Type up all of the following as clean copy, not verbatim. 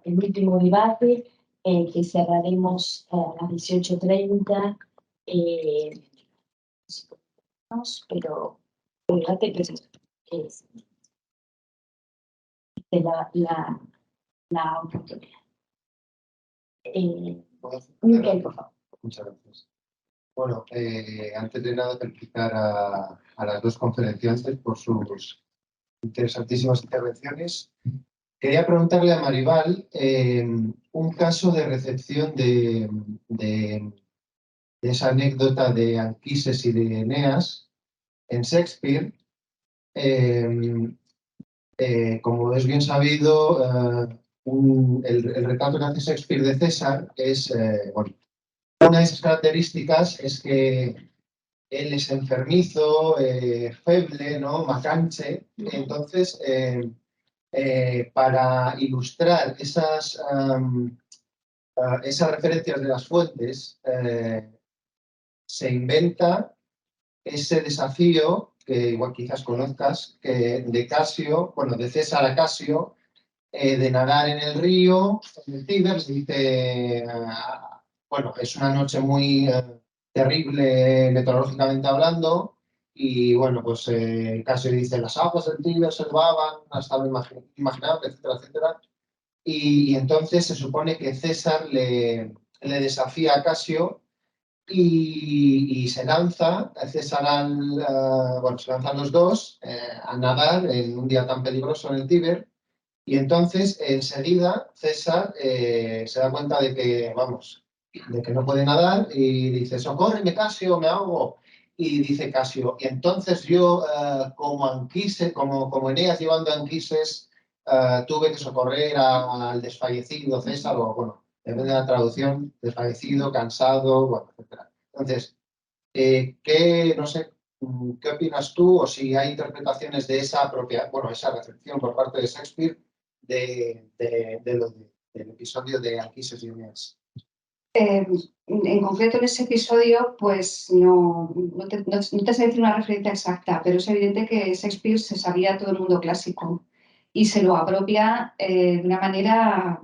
el último debate, que cerraremos a las 18:30. Pero el debate que es de la oportunidad. Miguel, por favor. Muchas gracias. Bueno, antes de nada, felicitar a las dos conferenciantes por sus interesantísimas intervenciones. Quería preguntarle a Maribal un caso de recepción de esa anécdota de Anquises y de Eneas en Shakespeare. Como es bien sabido, el retrato que hace Shakespeare de César es, bueno, una de esas características es que él es enfermizo, feble, ¿no? Macanche. Entonces, para ilustrar esas referencias de las fuentes, se inventa ese desafío, que igual quizás conozcas, de Casio, bueno, de César a Casio, de nadar en el río, en el Tíber. Se dice, bueno, es una noche muy terrible meteorológicamente hablando, y bueno, pues Casio dice, las aguas del Tíber se elevaban hasta lo imaginable, etcétera, etcétera. Y entonces se supone que César le desafía a Casio y se lanza, César bueno, se lanzan los dos a nadar en un día tan peligroso en el Tíber. Y entonces, enseguida, César se da cuenta de que, vamos, de que no puede nadar y dice, socórreme, Casio, me ahogo. Y dice Casio, y entonces yo, como Anquises, como Eneas llevando a Anquises, tuve que socorrer al desfallecido César, o bueno, depende de la traducción, desfallecido, cansado, bueno, etc. Entonces, no sé, ¿qué opinas tú, o si hay interpretaciones de esa propia, bueno, esa recepción por parte de Shakespeare del episodio de Anquises y Eneas? En concreto, en ese episodio, pues no te sé decir una referencia exacta, pero es evidente que Shakespeare se sabía todo el mundo clásico y se lo apropia de una manera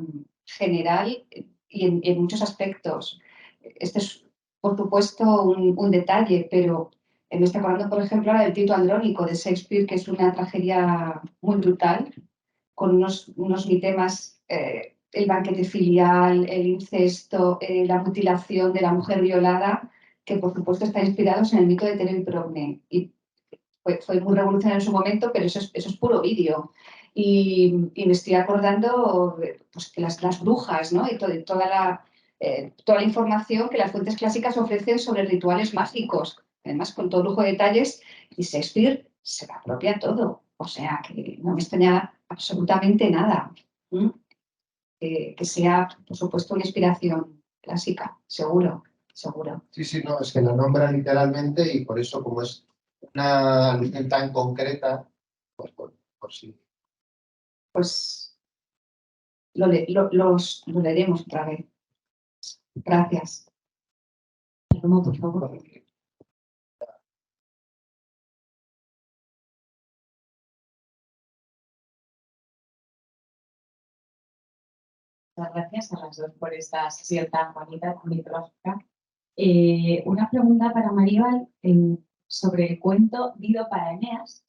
general y en muchos aspectos. Este es, por supuesto, un detalle, pero me estoy acordando, por ejemplo, ahora del Tito Andrónico de Shakespeare, que es una tragedia muy brutal, con unos mitemas, el banquete filial, el incesto, la mutilación de la mujer violada, que por supuesto están inspirados en el mito de Teneo y Procne. Y fue muy revolucionario en su momento, pero eso es puro vídeo. Y me estoy acordando pues, que las brujas, ¿no? Y toda la información que las fuentes clásicas ofrecen sobre rituales mágicos, además con todo lujo de detalles, y Shakespeare se lo apropia todo. O sea, que no me extraña absolutamente nada. Que sea, por supuesto, una inspiración clásica, seguro, seguro. Sí, no, es que la nombra literalmente, y por eso, como es una alusión tan concreta, pues por sí. Pues lo leeremos otra vez. Gracias. No, por favor. Muchas gracias a las dos por esta sesión tan bonita, tan mitológica. Una pregunta para Maribal sobre el cuento Dido para Eneas.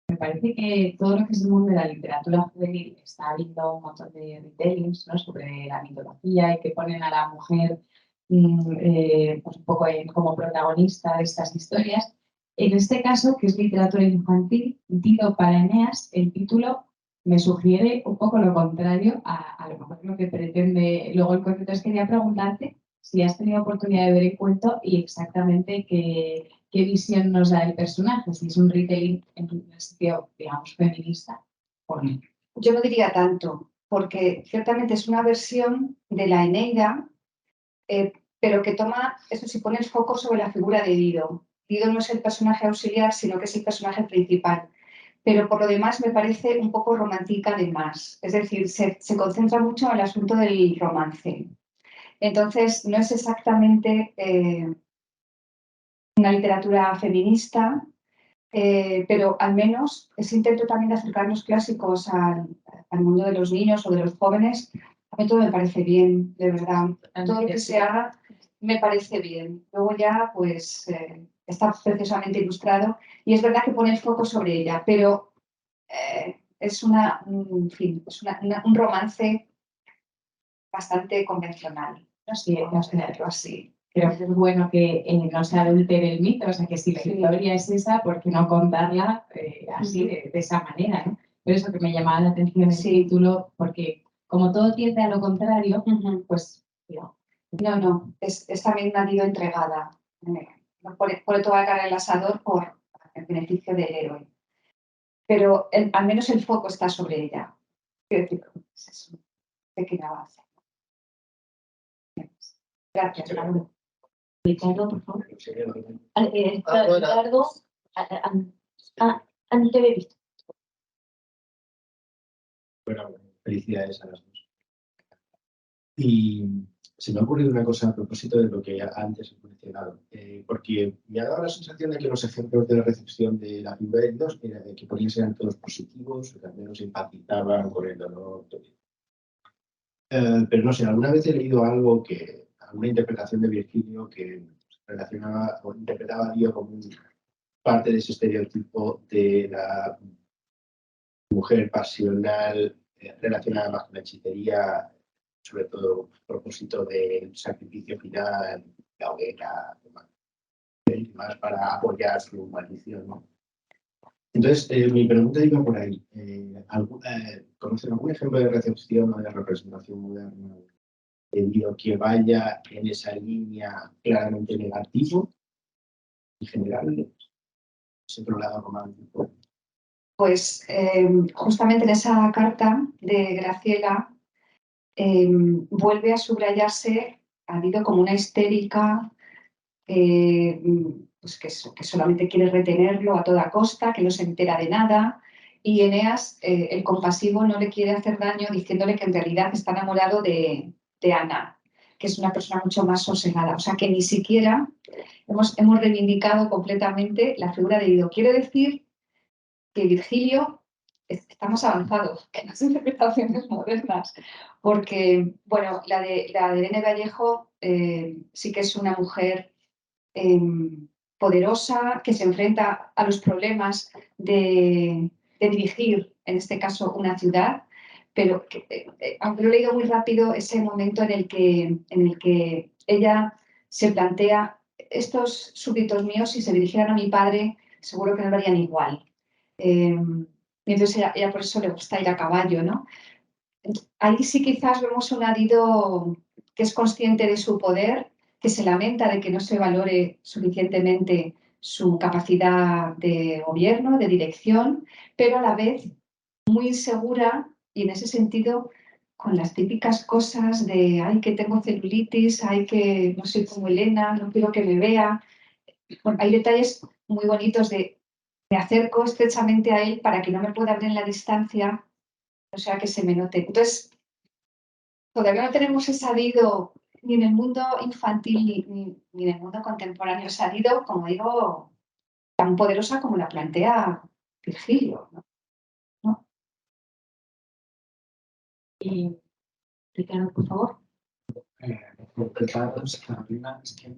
Me parece que todo lo que es el mundo de la literatura juvenil está habiendo un montón de retellings, ¿no? Sobre la mitología, y que ponen a la mujer pues un poco como protagonista de estas historias. En este caso, que es literatura infantil, Dido para Eneas, el título me sugiere un poco lo contrario a lo mejor lo que pretende luego el cuento. Entonces quería preguntarte si has tenido oportunidad de ver el cuento y exactamente qué visión nos da el personaje, si es un retelling en un sentido, digamos, feminista o no. Yo no diría tanto, porque ciertamente es una versión de la Eneida, pero que toma, eso sí, pone el foco sobre la figura de Dido. Dido no es el personaje auxiliar, sino que es el personaje principal. Pero por lo demás me parece un poco romántica además. Es decir, se concentra mucho en el asunto del romance. Entonces, no es exactamente una literatura feminista, pero al menos ese intento también de acercar los clásicos al mundo de los niños o de los jóvenes A mí todo me parece bien, de verdad. Todo lo que se haga me parece bien. Luego ya, pues, está preciosamente ilustrado y es verdad que pone el foco sobre ella, pero es en fin, es un romance bastante convencional, Sí, vamos a tenerlo así. creo que es bueno que no se adultere el mito, o sea, que si la Sí. historia es esa, ¿por qué no contarla así, de esa manera, ¿no? Por eso que me llamaba la atención el Sí. título, porque como todo tiende a lo contrario, pues, digo, No, es también una diva entregada. Pone toda la cara en el asador por el beneficio del héroe. Pero al menos el foco está sobre ella. Quiero decir, es un pequeño avance. Gracias, Raúl. Ricardo, por favor. Ahora. Ricardo, antes te había visto. Bueno, felicidades a las dos. Y se me ha ocurrido una cosa a propósito de lo que antes he mencionado, porque me ha dado la sensación de que los ejemplos de la recepción de la figura de Dios, que podían ser todos positivos, o que al menos empatizaban con el dolor. Pero no sé, alguna vez he leído algo alguna interpretación de Virgilio que relacionaba o interpretaba a Dios como parte de ese estereotipo de la mujer pasional relacionada más con la hechicería, sobre todo a propósito del sacrificio final, la hoguera, y demás para apoyar su maldición, ¿no? Entonces, mi pregunta iba por ahí. ¿Conocen algún ejemplo de recepción o de representación moderna de Dios que vaya en esa línea claramente negativo en general, ese otro lado romántico? Pues justamente en esa carta de Graciela vuelve a subrayarse, ha habido como una histérica pues que solamente quiere retenerlo a toda costa, que no se entera de nada. Y Eneas, el compasivo, no le quiere hacer daño diciéndole que en realidad está enamorado de Ana, que es una persona mucho más sosegada. O sea que ni siquiera hemos reivindicado completamente la figura de Dido. Quiero decir que Virgilio está más avanzado que las interpretaciones modernas, porque, bueno, la de Irene Vallejo sí que es una mujer poderosa que se enfrenta a los problemas de dirigir, en este caso, una ciudad, pero aunque lo he leído muy rápido, ese momento en el que ella se plantea, estos súbditos míos, si se dirigieran a mi padre, seguro que no lo harían igual. Y entonces ella por eso le gusta ir a caballo, ¿no? Ahí sí quizás vemos un Dido que es consciente de su poder, que se lamenta de que no se valore suficientemente su capacidad de gobierno, de dirección, pero a la vez muy insegura y en ese sentido con las típicas cosas de ay que tengo celulitis, ay que no soy como Elena, no quiero que me vea. Bueno, hay detalles muy bonitos de me acerco estrechamente a él para que no me pueda ver en la distancia, o sea que se me note. Entonces, todavía no tenemos ese Dido ni en el mundo infantil ni en el mundo contemporáneo, esa Dido, como digo, tan poderosa como la plantea Virgilio, ¿no? Y Ricardo, por favor. Completaros, Carolina, es que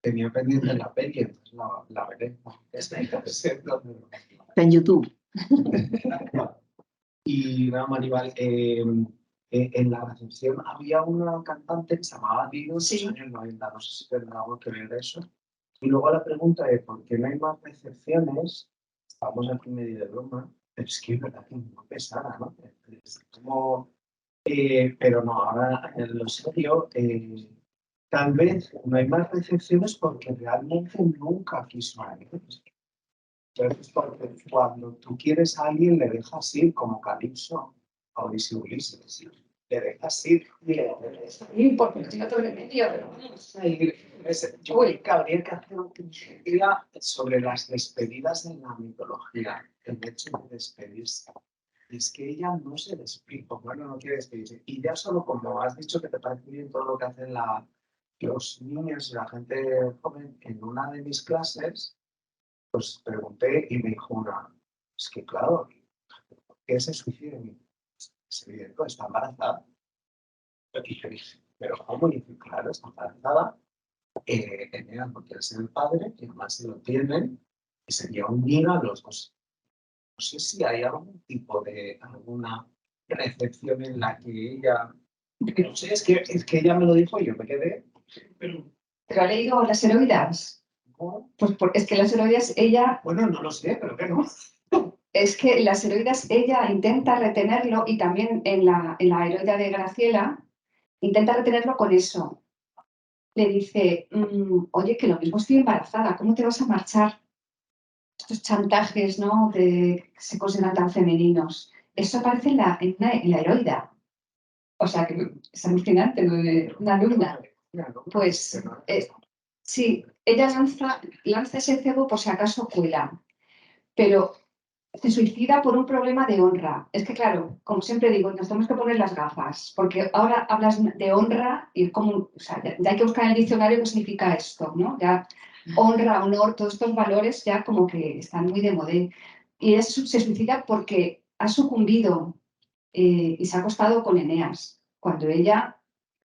tenía pendiente la peli, entonces la veré. Está En YouTube. Y nada, Maribal, en la recepción había una cantante que se llamaba Dido en los Sí. años 90, no sé si tendrá algo que ver eso. Y luego la pregunta es, ¿por qué no hay más recepciones? Estamos aquí medio de broma, pero es que es verdad que es muy pesada, ¿no? Es como, pero no, ahora en lo serio, tal vez no hay más recepciones porque realmente nunca quiso a alguien. Entonces, porque cuando tú quieres a alguien, le dejas ir, como Calipso a Ulises. Le dejas ir. Sí, porque no tiene otro remedio. Yo creo que habría que hacer un día sobre las despedidas en la mitología. El hecho de despedirse. Es que ella no se despide, bueno, no quiere despedirse. Y ya solo como has dicho que te parece bien todo lo que hacen los niños y la gente joven, en una de mis clases, pues pregunté y me dijo una, es que claro, ¿por qué se suicida? Es evidente, está embarazada. Y yo dije, pero ¿cómo? Y dice, claro, está embarazada. Eneas no quiere ser el padre, y además se lo tienen, y sería un niño a los dos. No sé si hay algún tipo de alguna recepción en la que ella. No sé, es que ella me lo dijo y yo me quedé. Pero ¿Pero ha leído Las heroídas? ¿cómo? Pues es que Las heroídas, ella, Bueno, no lo sé, pero que no. es que Las heroídas, ella intenta retenerlo y también en la heroída de Graciela, intenta retenerlo con eso. Le dice, oye, que lo mismo estoy embarazada, ¿cómo te vas a marchar? Estos chantajes, ¿no? Que se consideran tan femeninos. Eso aparece en la heroída. O sea, que es alucinante, lo de una alumna. Pues sí, ella lanza ese cebo por si acaso cuela, pero se suicida por un problema de honra. Es que, claro, como siempre digo, nos tenemos que poner las gafas, porque ahora hablas de honra y como, o sea, ya hay que buscar en el diccionario qué significa esto, ¿no? Ya honra, honor, todos estos valores ya como que están muy de moda. Y ella se suicida porque ha sucumbido y se ha acostado con Eneas, cuando ella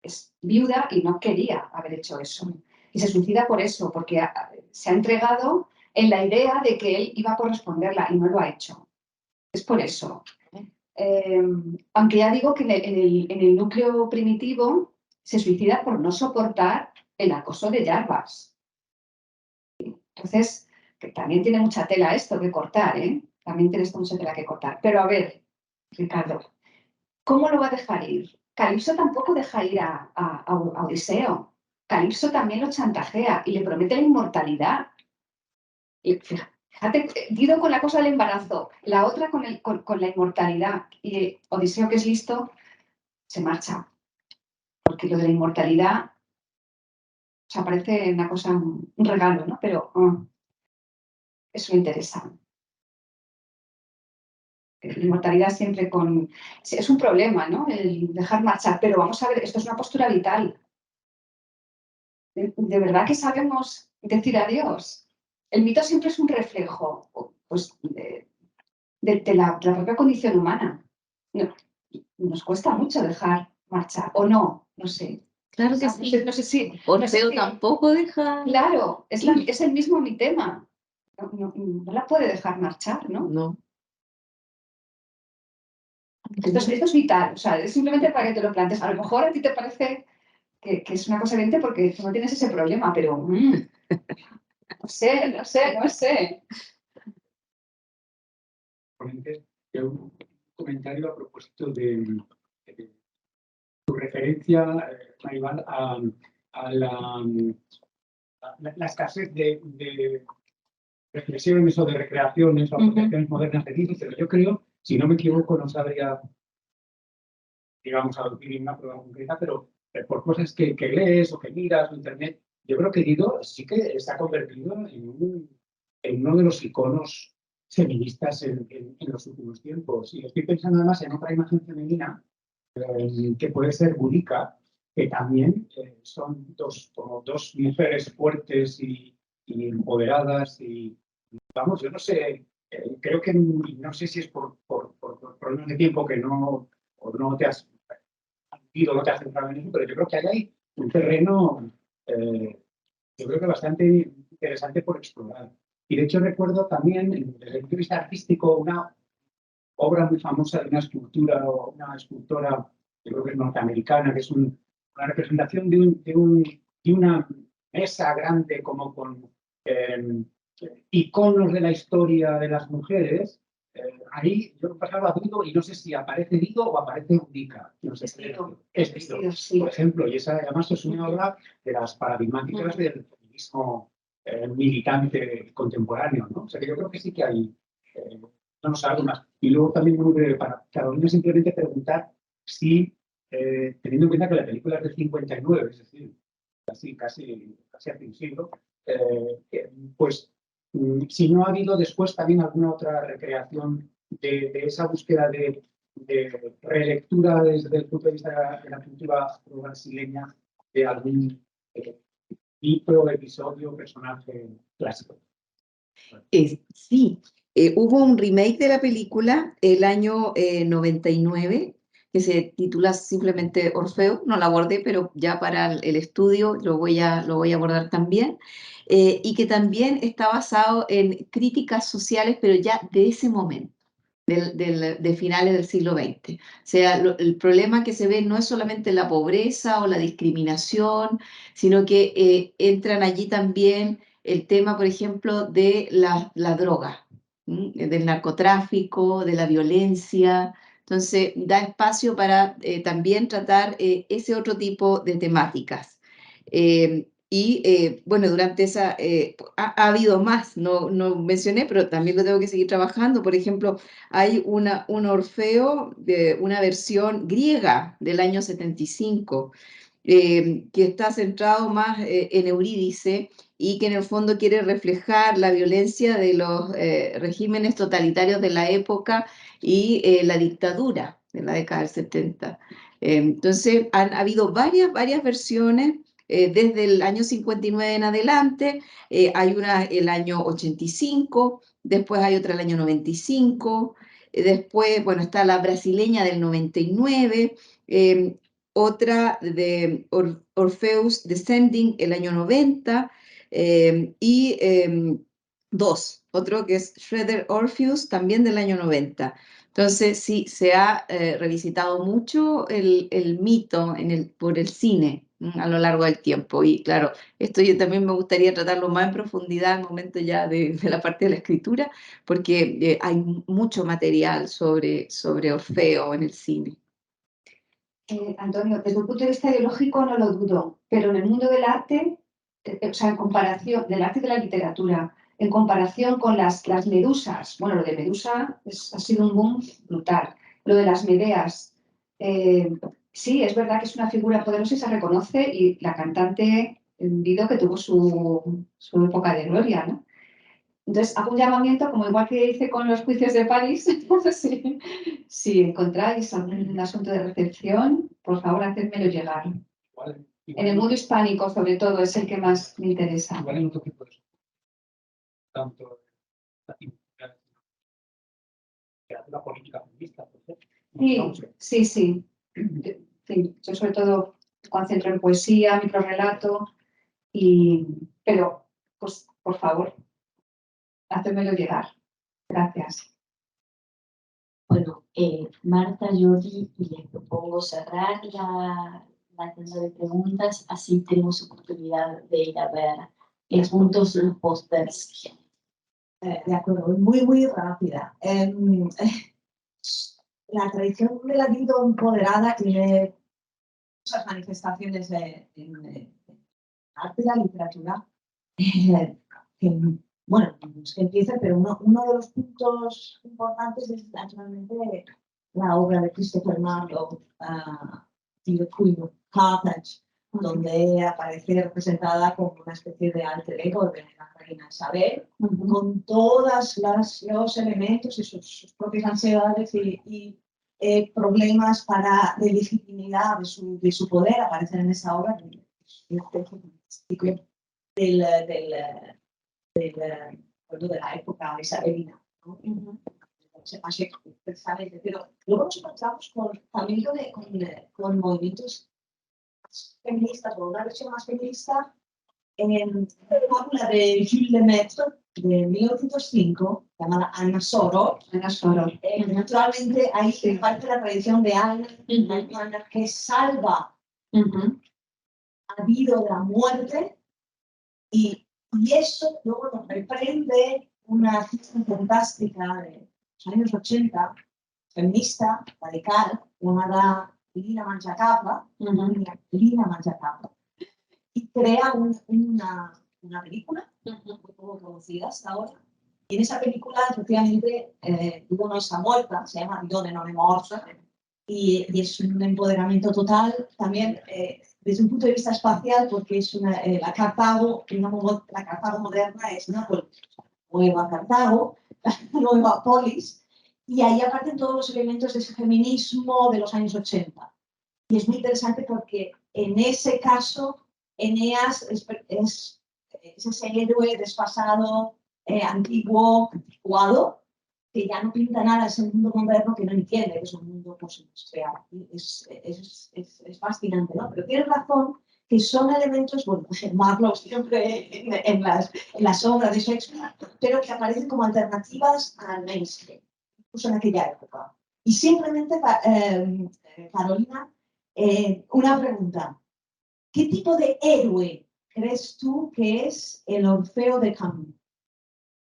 es viuda y no quería haber hecho eso. Y se suicida por eso, porque se ha entregado en la idea de que él iba a corresponderla y no lo ha hecho. Es por eso. Aunque ya digo que en el núcleo primitivo se suicida por no soportar el acoso de Jarbas. Entonces, que también tiene mucha tela esto que cortar, ¿eh? También tiene mucha tela que cortar. Pero a ver, Ricardo, ¿cómo lo va a dejar ir? Calipso tampoco deja ir a Odiseo. Calipso también lo chantajea y le promete la inmortalidad. Y fíjate, Dido con la cosa del embarazo, la otra con la inmortalidad. Y Odiseo, que es listo, se marcha. Porque lo de la inmortalidad, o sea, parece una cosa, un regalo, ¿no? Pero eso le interesa. La inmortalidad siempre con... Es un problema, ¿no? El dejar marchar. Pero vamos a ver, esto es una postura vital. ¿De verdad que sabemos decir adiós? El mito siempre es un reflejo pues, de la propia condición humana. Nos cuesta mucho dejar marchar, o no, no sé. Claro que No sí. sé, no sé si... Orfeo si- tampoco deja. Claro, es el mismo mi tema. No la puede dejar marchar, ¿no? No. Esto es vital, o sea, es simplemente para que te lo plantes. A lo mejor a ti te parece que es una cosa evidente porque tú no tienes ese problema, pero no sé. Un comentario a propósito de tu referencia, Maribal, a la escasez de reflexiones o de recreaciones o apropiaciones modernas de libros, pero yo creo, si no me equivoco, no sabría, digamos, aducir una prueba concreta, pero por cosas que lees o que miras o internet, yo creo que Dido sí que se ha convertido en uno de los iconos feministas en los últimos tiempos. Y estoy pensando además en otra imagen femenina que puede ser Boudica, que también son como dos mujeres fuertes y empoderadas y, vamos, yo no sé, creo que no sé si es por problemas de tiempo que no te has ido, no te has centrado en eso, pero yo creo que hay un terreno, yo creo que bastante interesante por explorar. Y de hecho recuerdo también, desde el punto de vista artístico, una obra muy famosa de una escultora, yo creo que es norteamericana, que es una representación de una mesa grande como con iconos de la historia de las mujeres. Ahí yo pasaba Dido y no sé si aparece Dido o aparece Boudica. No sé es Dido, Sí. por ejemplo, y esa además es una obra de las paradigmáticas del feminismo militante contemporáneo, ¿no? O sea que yo creo que sí que hay no sé, algo más. Y luego también muy breve para Carolina simplemente preguntar si, teniendo en cuenta que la película es del 59, es decir, casi hace un siglo, pues si no ha habido después también alguna otra recreación de esa búsqueda de relectura desde el punto de vista de la cultura brasileña de algún mito, episodio, personaje clásico. Sí, hubo un remake de la película el año 99 que se titula simplemente Orfeo, no la abordé, pero ya para el estudio lo voy a abordar también, y que también está basado en críticas sociales, pero ya de ese momento, de finales del siglo XX. O sea, el problema que se ve no es solamente la pobreza o la discriminación, sino que entran allí también el tema, por ejemplo, de la droga, del narcotráfico, de la violencia. Entonces, da espacio para también tratar ese otro tipo de temáticas. Bueno, durante esa, ha habido más, no mencioné, pero también lo tengo que seguir trabajando. Por ejemplo, hay un Orfeo de una versión griega del año 75, que está centrado más en Eurídice y que en el fondo quiere reflejar la violencia de los regímenes totalitarios de la época y la dictadura de la década del 70. Entonces, han habido varias versiones. Desde el año 59 en adelante, hay una el año 85, después hay otra el año 95, después, bueno, está la brasileña del 99, otra de Orpheus Descending el año 90, y otro que es Shredder Orpheus también del año 90. Entonces, sí, se ha revisitado mucho el mito por el cine a lo largo del tiempo. Y claro, esto yo también me gustaría tratarlo más en profundidad al momento ya de la parte de la escritura, porque hay mucho material sobre Orfeo en el cine. Antonio, desde un punto de vista ideológico no lo dudo, pero en el mundo del arte, o sea, en comparación del arte y de la literatura, en comparación con las medusas, bueno, lo de Medusa ha sido un boom brutal. Lo de las Medeas, sí, es verdad que es una figura poderosa y se reconoce, y la cantante Dido que tuvo su época de gloria, ¿no? Entonces, hago un llamamiento, como igual que hice con los juicios de París, si encontráis algún asunto de recepción, por favor, hacedmelo llegar. En el mundo hispánico, sobre todo, es el que más me interesa. Igual en otro tipo de tanto la política feminista, por ejemplo. Sí. Yo sobre todo me concentro en poesía, microrrelato, pero, pues, por favor, hacedmelo llegar. Gracias. Bueno, Marta, Jordi, y les propongo cerrar la tanda de preguntas, así tenemos oportunidad de ir a ver juntos los pósters. De acuerdo, muy rápida. La tradición de la vida empoderada tiene muchas manifestaciones en arte y la literatura. Bueno, es que empiece, pero uno de los puntos importantes es naturalmente la obra de Christopher Marlowe, The Queen of Carthage, donde aparece representada como una especie de alter ego de la reina Isabel, con todos los elementos y sus propias ansiedades y problemas de legitimidad de su poder aparecen en esa obra, de la época isabelina, ¿no? Precisamente, pero luego nos encontramos también con movimientos feministas, o una versión más feminista, en la de Jules Lemaitre de 1905, llamada Anna Soror. Naturalmente, ahí se parte la tradición de Anna, Anna que salva a Dido de la muerte, y eso luego nos reprende una artista fantástica de los años 80, feminista, radical, llamada Lina Mangiacappa, y crea una película muy poco conocida hasta ahora. Y en esa película, efectivamente, Dido no está muerta, se llama Dido non è morta, y es un empoderamiento total también desde un punto de vista espacial, porque es la Cartago, la Cartago moderna es una nueva Cartago, la nueva polis, y ahí aparecen todos los elementos de ese feminismo de los años 80. Y es muy interesante porque en ese caso Eneas es ese héroe desfasado, antiguo, anticuado, que ya no pinta nada ese mundo moderno que no entiende, que es un mundo pues, industrial. Es fascinante, ¿no? Pero tienes razón que son elementos, bueno, pues en Marlowe siempre en las obras de Shakespeare, pero que aparecen como alternativas al mainstream, incluso en aquella época. Y simplemente, Carolina, una pregunta. ¿Qué tipo de héroe crees tú que es el Orfeo de Camus?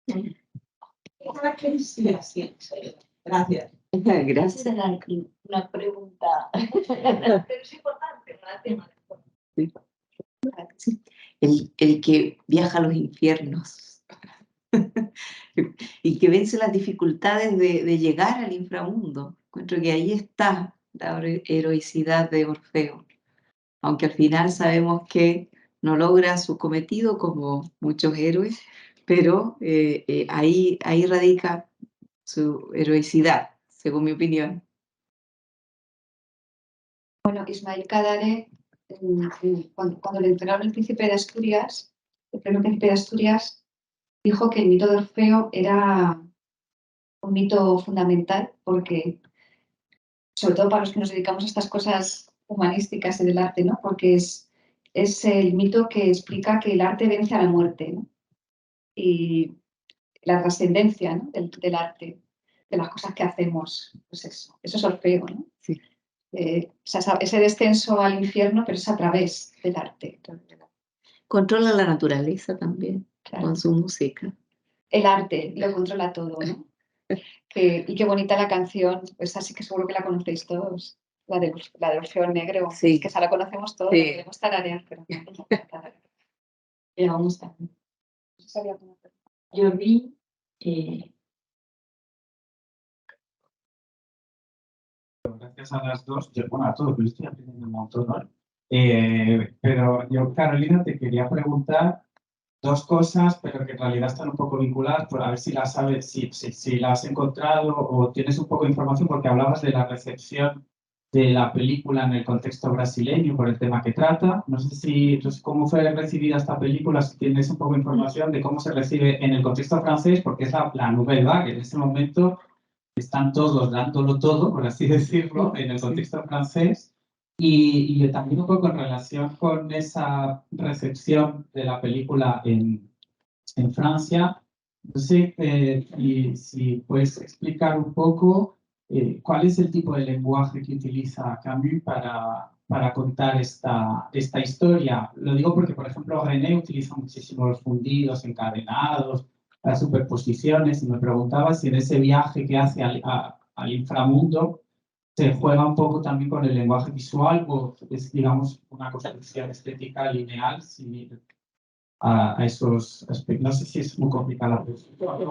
¿Qué características tiene? Gracias. Gracias. Una pregunta, pero es importante para el tema. Sí. El que viaja a los infiernos y que vence las dificultades de llegar al inframundo. Encuentro que ahí está la heroicidad de Orfeo, aunque al final sabemos que no logra su cometido como muchos héroes, pero ahí radica su heroicidad, según mi opinión. Bueno, Ismael Kadare, cuando le entregaron el Príncipe de Asturias, el premio Príncipe de Asturias, dijo que el mito de Orfeo era un mito fundamental porque, sobre todo para los que nos dedicamos a estas cosas humanísticas y del arte, ¿no? Porque es el mito que explica que el arte vence a la muerte, ¿no? Y la trascendencia, ¿no? del arte, de las cosas que hacemos, pues eso es Orfeo, ¿no? Sí. Ese descenso al infierno, pero es a través del arte. Controla la naturaleza también, Claro. con su música. El arte lo controla todo, ¿no? Y qué bonita la canción, pues así que seguro que la conocéis todos, la de Orfeo Negro, Sí. es que esa la conocemos todos, Sí. la podemos tararear, pero no tararear. Le vamos a Sabía cómo hacerlo. Jordi, Gracias a las dos, bueno, a todos, pero estoy aprendiendo un montón, ¿no? Pero yo, Carolina, te quería preguntar dos cosas, pero que en realidad están un poco vinculadas, por a ver si las sabes, si las has encontrado o tienes un poco de información, porque hablabas de la recepción de la película en el contexto brasileño por el tema que trata. No sé entonces, cómo fue recibida esta película, si tienes un poco de información de cómo se recibe en el contexto francés, porque es la nouvelle vague, en ese momento están todos dándolo todo, por así decirlo, en el contexto francés. Y también un poco en relación con esa recepción de la película en Francia, no sé si puedes explicar un poco cuál es el tipo de lenguaje que utiliza Camus para contar esta historia. Lo digo porque, por ejemplo, René utiliza muchísimos fundidos, encadenados, las superposiciones, y me preguntaba si en ese viaje que hace al inframundo se juega un poco también con el lenguaje visual o es, digamos, una construcción estética lineal a esos aspectos. No sé si es muy complicada la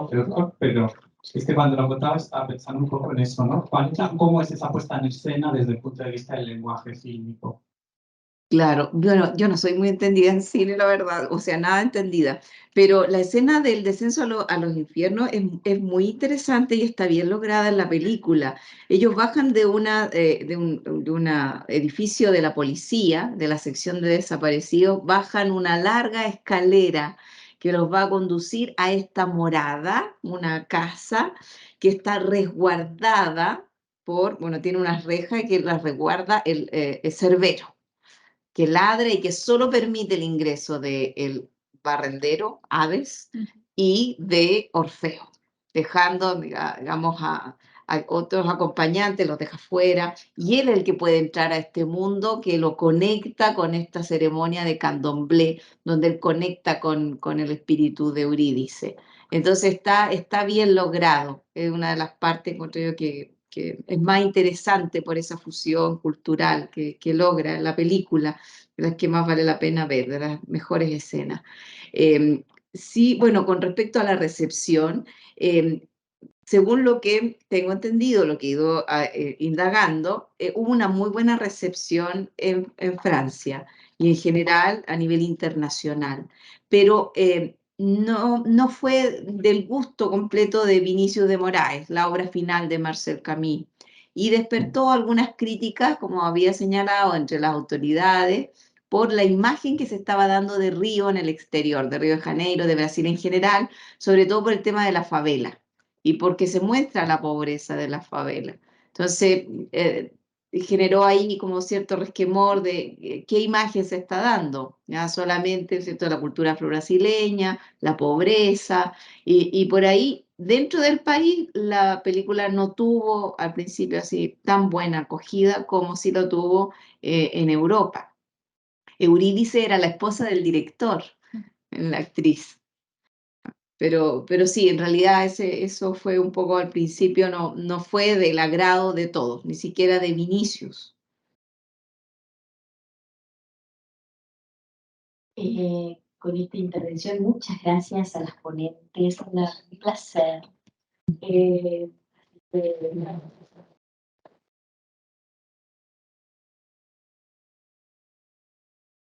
pregunta, pero es que cuando lo contaba estaba pensando un poco en eso, ¿no? ¿Cómo es esa puesta en escena desde el punto de vista del lenguaje fílmico? Claro, bueno, yo no soy muy entendida en cine, la verdad, o sea, nada entendida, pero la escena del descenso a los infiernos es muy interesante y está bien lograda en la película. Ellos bajan de un edificio de la policía, de la sección de desaparecidos, bajan una larga escalera que los va a conducir a esta morada, una casa que está resguardada bueno, tiene unas rejas que las resguarda el Cerbero, que ladra y que solo permite el ingreso del barrendero, Hades, y de Orfeo, dejando, digamos, a otros acompañantes, los deja fuera, y él es el que puede entrar a este mundo que lo conecta con esta ceremonia de Candomblé, donde él conecta con el espíritu de Eurídice. Entonces está bien logrado, es una de las partes, encuentro yo, que es más interesante por esa fusión cultural que logra la película, de las que más vale la pena ver, de las mejores escenas. Sí, bueno, con respecto a la recepción, según lo que tengo entendido, lo que he ido indagando, hubo una muy buena recepción en Francia y en general a nivel internacional, pero no fue del gusto completo de Vinicius de Moraes, la obra final de Marcel Camus, y despertó algunas críticas, como había señalado, entre las autoridades, por la imagen que se estaba dando de Río en el exterior, de Río de Janeiro, de Brasil en general, sobre todo por el tema de la favela, y porque se muestra la pobreza de las favelas. Entonces, generó ahí como cierto resquemor de qué imagen se está dando, ya solamente, ¿cierto?, la cultura afro-brasileña, la pobreza, y por ahí, dentro del país, la película no tuvo al principio así tan buena acogida como sí lo tuvo en Europa. Eurídice era la esposa del director, la actriz. Pero sí, en realidad eso fue un poco al principio, no fue del agrado de todos, ni siquiera de Vinicius. Con esta intervención, muchas gracias a las ponentes, un placer.